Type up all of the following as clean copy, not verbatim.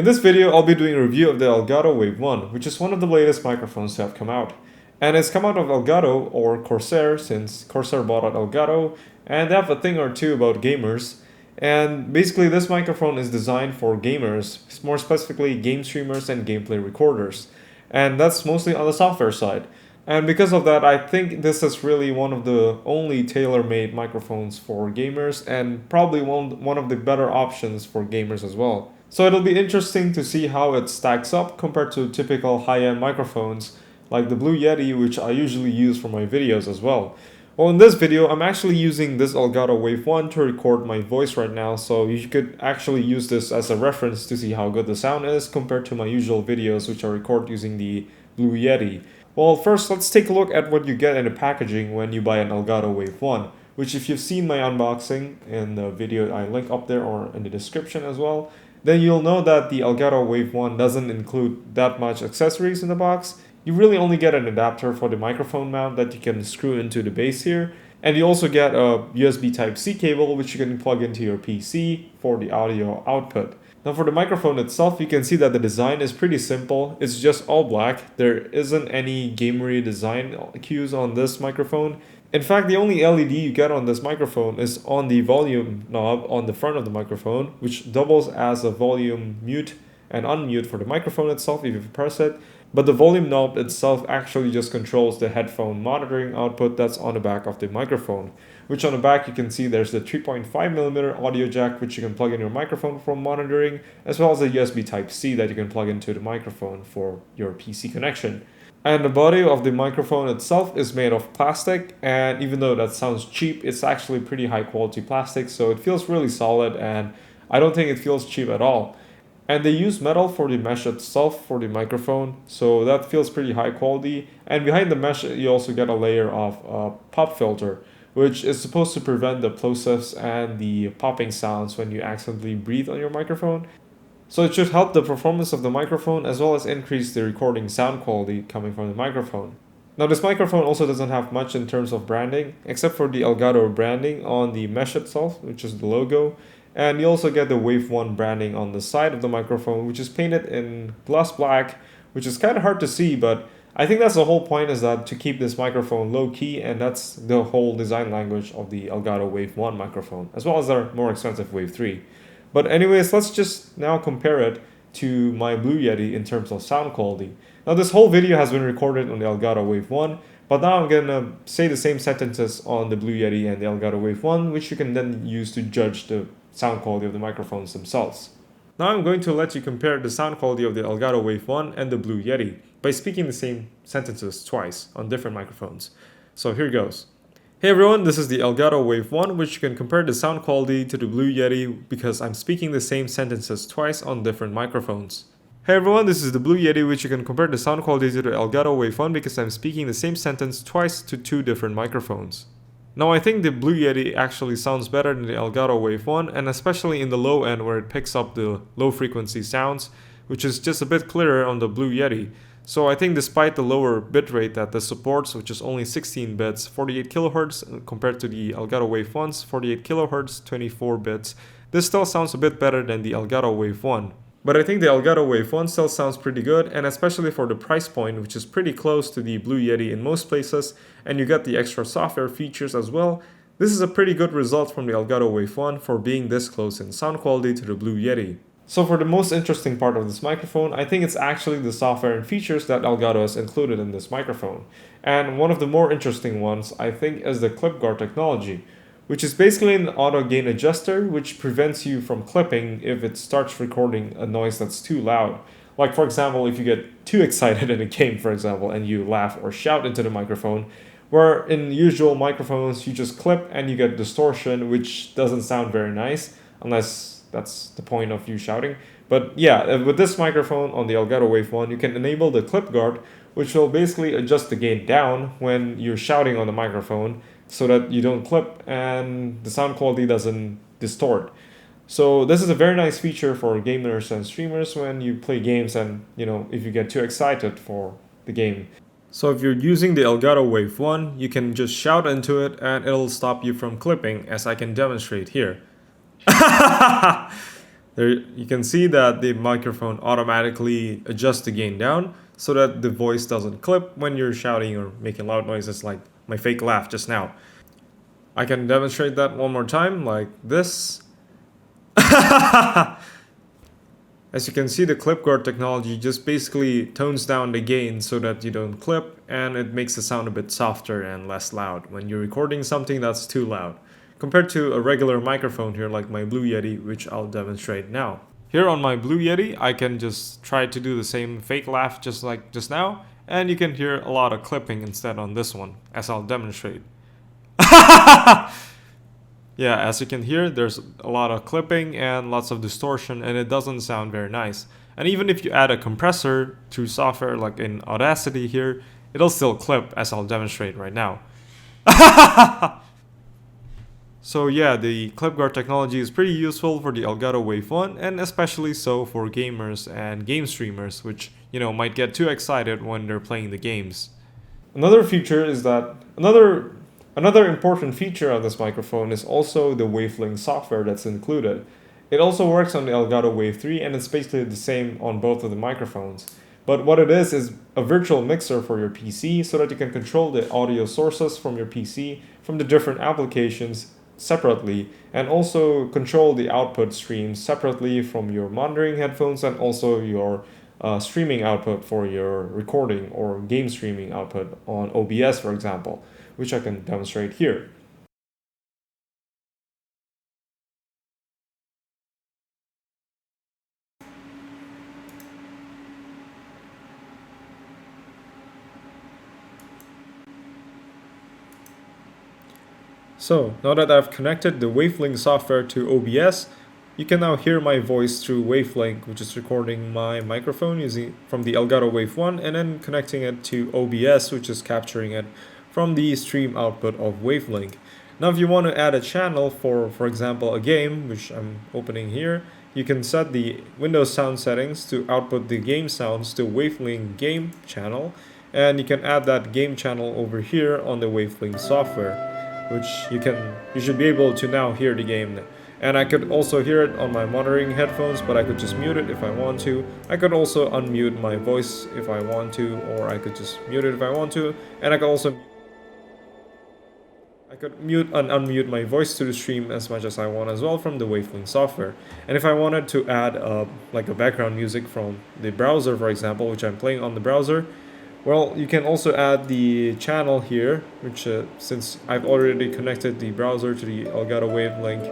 In this video, I'll be doing a review of the Elgato Wave 1, which is one of the latest microphones to have come out. And it's come out of Elgato, or Corsair, since Corsair bought out Elgato, and they have a thing or two about gamers. And basically this microphone is designed for gamers, more specifically game streamers and gameplay recorders. And that's mostly on the software side. And because of that, I think this is really one of the only tailor-made microphones for gamers, and probably one of the better options for gamers as well. So it'll be interesting to see how it stacks up compared to typical high-end microphones like the Blue Yeti, which I usually use for my videos as well. Well, in this video, I'm actually using this Elgato Wave 1 to record my voice right now, so you could actually use this as a reference to see how good the sound is compared to my usual videos, which I record using the Blue Yeti. Well, first, let's take a look at what you get in the packaging when you buy an Elgato Wave 1, which if you've seen my unboxing in the video I link up there or in the description as well, then you'll know that the Elgato Wave 1 doesn't include that much accessories in the box. You really only get an adapter for the microphone mount that you can screw into the base here, and you also get a USB Type-C cable which you can plug into your PC for the audio output. Now for the microphone itself, you can see that the design is pretty simple. It's just all black. There isn't any gamery design cues on this microphone. In fact, the only LED you get on this microphone is on the volume knob on the front of the microphone, which doubles as a volume mute and unmute for the microphone itself if you press it. But the volume knob itself actually just controls the headphone monitoring output that's on the back of the microphone, which on the back you can see there's the 3.5mm audio jack which you can plug in your microphone for monitoring, as well as a USB Type-C that you can plug into the microphone for your PC connection. And the body of the microphone itself is made of plastic, and even though that sounds cheap, it's actually pretty high quality plastic, so it feels really solid, and I don't think it feels cheap at all. And they use metal for the mesh itself for the microphone, so that feels pretty high quality. And behind the mesh, you also get a layer of a pop filter, which is supposed to prevent the plosives and the popping sounds when you accidentally breathe on your microphone. So it should help the performance of the microphone as well as increase the recording sound quality coming from the microphone. Now this microphone also doesn't have much in terms of branding, except for the Elgato branding on the mesh itself, which is the logo. And you also get the Wave 1 branding on the side of the microphone, which is painted in gloss black, which is kind of hard to see, but I think that's the whole point, is that to keep this microphone low key, and that's the whole design language of the Elgato Wave 1 microphone, as well as their more expensive Wave 3. But anyways, let's just now compare it to my Blue Yeti in terms of sound quality. Now this whole video has been recorded on the Elgato Wave 1, but now I'm gonna say the same sentences on the Blue Yeti and the Elgato Wave 1, which you can then use to judge the sound quality of the microphones themselves. Now I'm going to let you compare the sound quality of the Elgato Wave 1 and the Blue Yeti by speaking the same sentences twice on different microphones. So here goes. Hey everyone, this is the Elgato Wave 1, which you can compare the sound quality to the Blue Yeti because I'm speaking the same sentences twice on different microphones. Hey everyone, this is the Blue Yeti, which you can compare the sound quality to the Elgato Wave 1 because I'm speaking the same sentence twice to two different microphones. Now I think the Blue Yeti actually sounds better than the Elgato Wave 1, and especially in the low end where it picks up the low frequency sounds, which is just a bit clearer on the Blue Yeti. So I think despite the lower bitrate that this supports, which is only 16 bits, 48 kHz, compared to the Elgato Wave 1's 48 kHz, 24 bits, this still sounds a bit better than the Elgato Wave 1. But I think the Elgato Wave 1 still sounds pretty good, and especially for the price point, which is pretty close to the Blue Yeti in most places, and you get the extra software features as well, this is a pretty good result from the Elgato Wave 1 for being this close in sound quality to the Blue Yeti. So for the most interesting part of this microphone, I think it's actually the software and features that Elgato has included in this microphone. And one of the more interesting ones, I think, is the clip guard technology, which is basically an auto gain adjuster which prevents you from clipping if it starts recording a noise that's too loud. Like for example, if you get too excited in a game, for example, and you laugh or shout into the microphone, where in usual microphones you just clip and you get distortion, which doesn't sound very nice, unless that's the point of you shouting. But yeah, with this microphone on the Elgato Wave 1, you can enable the clip guard, which will basically adjust the gain down when you're shouting on the microphone so that you don't clip and the sound quality doesn't distort. So this is a very nice feature for gamers and streamers when you play games and, if you get too excited for the game. So if you're using the Elgato Wave 1, you can just shout into it and it'll stop you from clipping, as I can demonstrate here. There you can see that the microphone automatically adjusts the gain down so that the voice doesn't clip when you're shouting or making loud noises like my fake laugh just now. I can demonstrate that one more time like this. As you can see, the clip guard technology just basically tones down the gain so that you don't clip, and it makes the sound a bit softer and less loud when you're recording something that's too loud, compared to a regular microphone here like my Blue Yeti, which I'll demonstrate now. Here on my Blue Yeti, I can just try to do the same fake laugh just like just now, and you can hear a lot of clipping instead on this one, as I'll demonstrate. Yeah, as you can hear, there's a lot of clipping and lots of distortion, and it doesn't sound very nice. And even if you add a compressor through software like in Audacity here, it'll still clip, as I'll demonstrate right now. So yeah, the clip guard technology is pretty useful for the Elgato Wave 1, and especially so for gamers and game streamers, which, might get too excited when they're playing the games. Another feature is that Another important feature of this microphone is also the Wavelink software that's included. It also works on the Elgato Wave 3, and it's basically the same on both of the microphones. But what it is a virtual mixer for your PC so that you can control the audio sources from your PC from the different applications separately, and also control the output streams separately from your monitoring headphones and also your streaming output for your recording or game streaming output on OBS, for example, which I can demonstrate here. So now that I've connected the Wavelink software to OBS, you can now hear my voice through Wavelink, which is recording my microphone using from the Elgato Wave 1 and then connecting it to OBS, which is capturing it from the stream output of Wavelink. Now if you want to add a channel for example, a game, which I'm opening here, you can set the Windows sound settings to output the game sounds to Wavelink game channel, and you can add that game channel over here on the Wavelink software, which you should be able to now hear the game. And I could also hear it on my monitoring headphones, but I could just mute it if I want to. I could also unmute my voice if I want to, or I could just mute it if I want to. And I could mute and unmute my voice to the stream as much as I want as well from the Wavelink software. And if I wanted to add like a background music from the browser, for example, which I'm playing on the browser, well, you can also add the channel here, which since I've already connected the browser to the Elgato Wavelink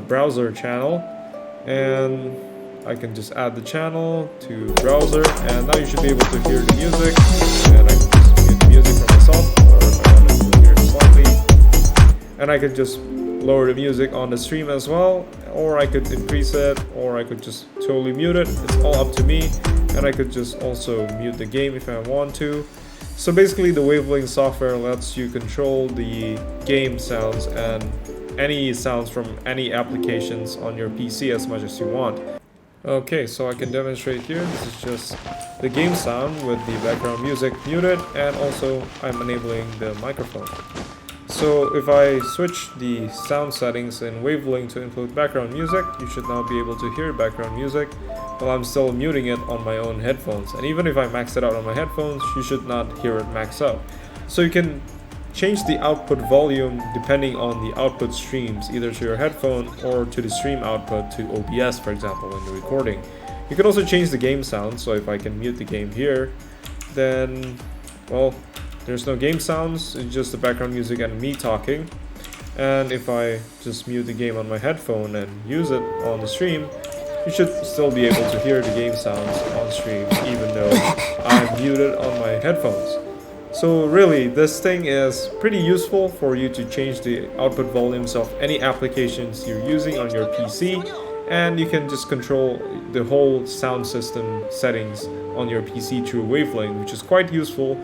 browser channel, and I can just add the channel to browser, and now you should be able to hear the music, and I can just mute the music from myself, or if I wanted to hear it slightly, and I could just lower the music on the stream as well, or I could increase it, or I could just totally mute it. It's all up to me. And I could just also mute the game if I want to. So basically the Wavelink software lets you control the game sounds and any sounds from any applications on your PC as much as you want. Okay, so I can demonstrate here. This is just the game sound with the background music muted, and also I'm enabling the microphone. So if I switch the sound settings in Wavelink to include background music, you should now be able to hear background music while I'm still muting it on my own headphones. And even if I max it out on my headphones, you should not hear it max out. So you can change the output volume depending on the output streams, either to your headphone or to the stream output to OBS, for example, when you're recording. You can also change the game sound, so if I can mute the game here, then, well, there's no game sounds, it's just the background music and me talking. And if I just mute the game on my headphone and use it on the stream, you should still be able to hear the game sounds on stream even though I'm muted on my headphones. So really, this thing is pretty useful for you to change the output volumes of any applications you're using on your PC, and you can just control the whole sound system settings on your PC through Wavelink, which is quite useful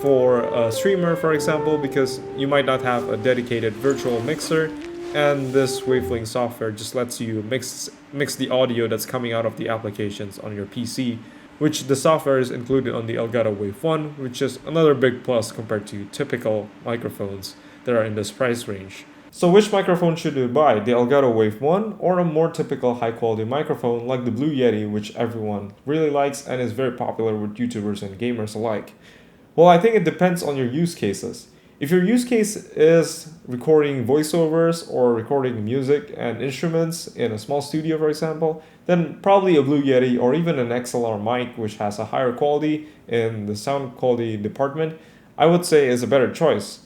for a streamer, for example, because you might not have a dedicated virtual mixer, and this Wavelink software just lets you mix the audio that's coming out of the applications on your PC, which the software is included on the Elgato Wave 1, which is another big plus compared to typical microphones that are in this price range. So which microphone should you buy, the Elgato Wave 1 or a more typical high quality microphone like the Blue Yeti, which everyone really likes and is very popular with YouTubers and gamers alike? Well, I think it depends on your use cases. If your use case is recording voiceovers or recording music and instruments in a small studio, for example, then probably a Blue Yeti or even an XLR mic, which has a higher quality in the sound quality department, I would say is a better choice.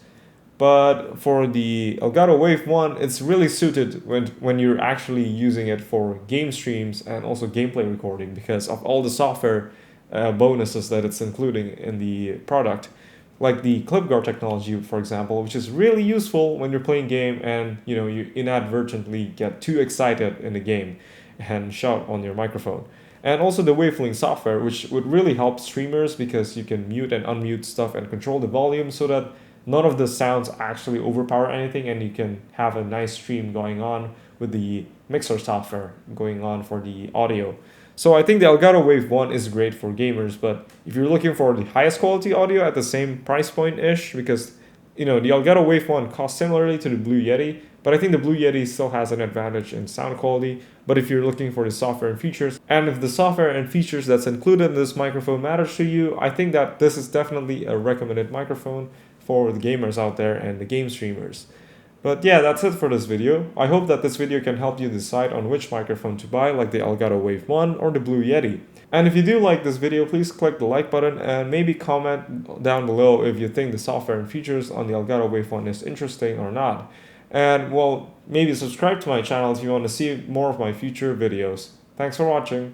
But for the Elgato Wave 1, it's really suited when you're actually using it for game streams and also gameplay recording because of all the software bonuses that it's including in the product. Like the clip guard technology, for example, which is really useful when you're playing game and you inadvertently get too excited in the game and shout on your microphone. And also the Wavelink software, which would really help streamers because you can mute and unmute stuff and control the volume so that none of the sounds actually overpower anything and you can have a nice stream going on with the mixer software going on for the audio. So I think the Elgato Wave 1 is great for gamers, but if you're looking for the highest quality audio at the same price point-ish, because the Elgato Wave 1 costs similarly to the Blue Yeti, but I think the Blue Yeti still has an advantage in sound quality. But if you're looking for the software and features, and if the software and features that's included in this microphone matters to you, I think that this is definitely a recommended microphone for the gamers out there and the game streamers. But yeah, that's it for this video. I hope that this video can help you decide on which microphone to buy, like the Elgato Wave 1 or the Blue Yeti. And if you do like this video, please click the like button and maybe comment down below if you think the software and features on the Elgato Wave 1 is interesting or not. And well, maybe subscribe to my channel if you want to see more of my future videos. Thanks for watching.